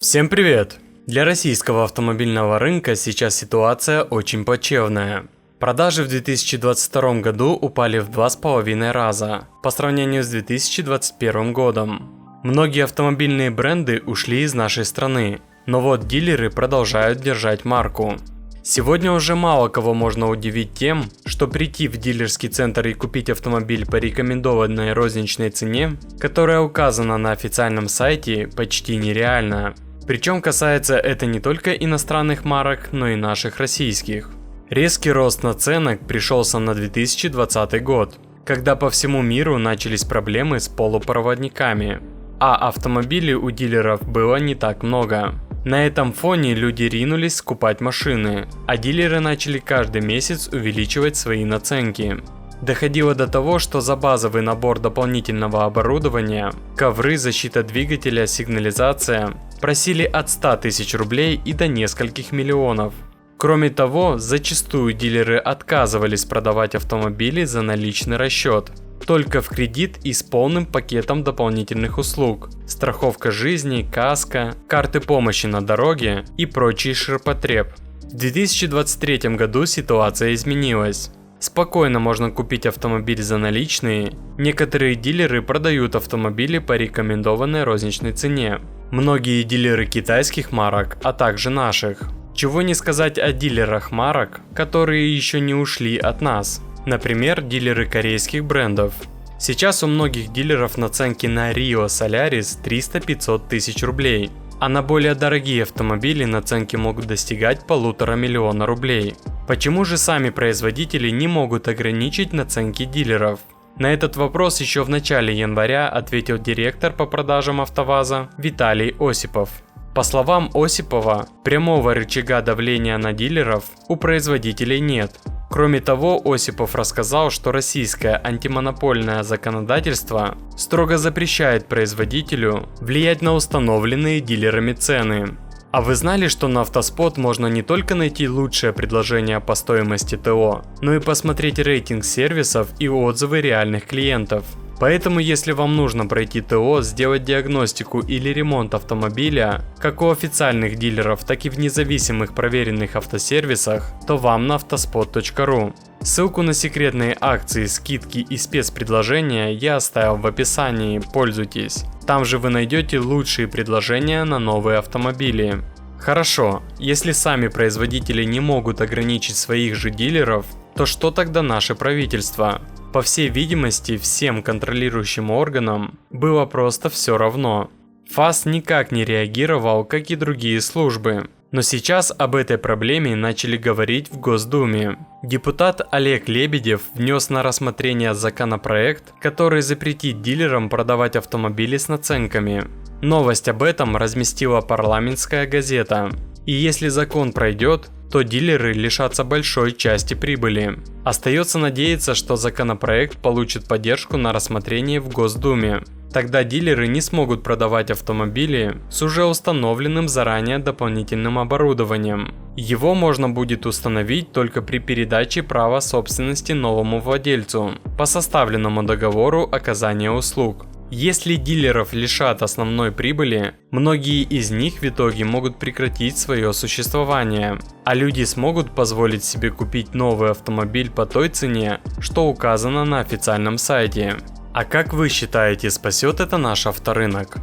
Всем привет! Для российского автомобильного рынка сейчас ситуация очень плачевная. Продажи в 2022 году упали в 2,5 раза по сравнению с 2021 годом. Многие автомобильные бренды ушли из нашей страны, но вот дилеры продолжают держать марку. Сегодня уже мало кого можно удивить тем, что прийти в дилерский центр и купить автомобиль по рекомендованной розничной цене, которая указана на официальном сайте, почти нереально. Причем касается это не только иностранных марок, но и наших российских. Резкий рост наценок пришелся на 2020 год, когда по всему миру начались проблемы с полупроводниками, а автомобилей у дилеров было не так много. На этом фоне люди ринулись скупать машины, а дилеры начали каждый месяц увеличивать свои наценки. Доходило до того, что за базовый набор дополнительного оборудования, ковры, защита двигателя, сигнализация просили от 100 тысяч рублей и до нескольких миллионов. Кроме того, зачастую дилеры отказывались продавать автомобили за наличный расчет, только в кредит и с полным пакетом дополнительных услуг: страховка жизни, каско, карты помощи на дороге и прочий ширпотреб. В 2023 году ситуация изменилась. Спокойно можно купить автомобиль за наличные. Некоторые дилеры продают автомобили по рекомендованной розничной цене. Многие дилеры китайских марок, а также наших. Чего не сказать о дилерах марок, которые еще не ушли от нас. Например, дилеры корейских брендов. Сейчас у многих дилеров наценки на Rio Solaris 300-500 тысяч рублей, а на более дорогие автомобили наценки могут достигать 1,5 миллиона рублей. Почему же сами производители не могут ограничить наценки дилеров? На этот вопрос еще в начале января ответил директор по продажам АвтоВАЗа Виталий Осипов. По словам Осипова, прямого рычага давления на дилеров у производителей нет. Кроме того, Осипов рассказал, что российское антимонопольное законодательство строго запрещает производителю влиять на установленные дилерами цены. А вы знали, что на Автоспот можно не только найти лучшее предложение по стоимости ТО, но и посмотреть рейтинг сервисов и отзывы реальных клиентов? Поэтому, если вам нужно пройти ТО, сделать диагностику или ремонт автомобиля, как у официальных дилеров, так и в независимых проверенных автосервисах, то вам на автоспот.ру. Ссылку на секретные акции, скидки и спецпредложения я оставил в описании, пользуйтесь. Там же вы найдете лучшие предложения на новые автомобили. Хорошо, если сами производители не могут ограничить своих же дилеров, то что тогда наше правительство? По всей видимости, всем контролирующим органам было просто все равно. ФАС никак не реагировал, как и другие службы. Но сейчас об этой проблеме начали говорить в Госдуме. Депутат Олег Лебедев внес на рассмотрение законопроект, который запретит дилерам продавать автомобили с наценками. Новость об этом разместила парламентская газета. И если закон пройдет, то дилеры лишатся большой части прибыли. Остается надеяться, что законопроект получит поддержку на рассмотрении в Госдуме. Тогда дилеры не смогут продавать автомобили с уже установленным заранее дополнительным оборудованием. Его можно будет установить только при передаче права собственности новому владельцу по составленному договору оказания услуг. Если дилеров лишат основной прибыли, многие из них в итоге могут прекратить свое существование, а люди смогут позволить себе купить новый автомобиль по той цене, что указано на официальном сайте. А как вы считаете, спасет это наш авторынок?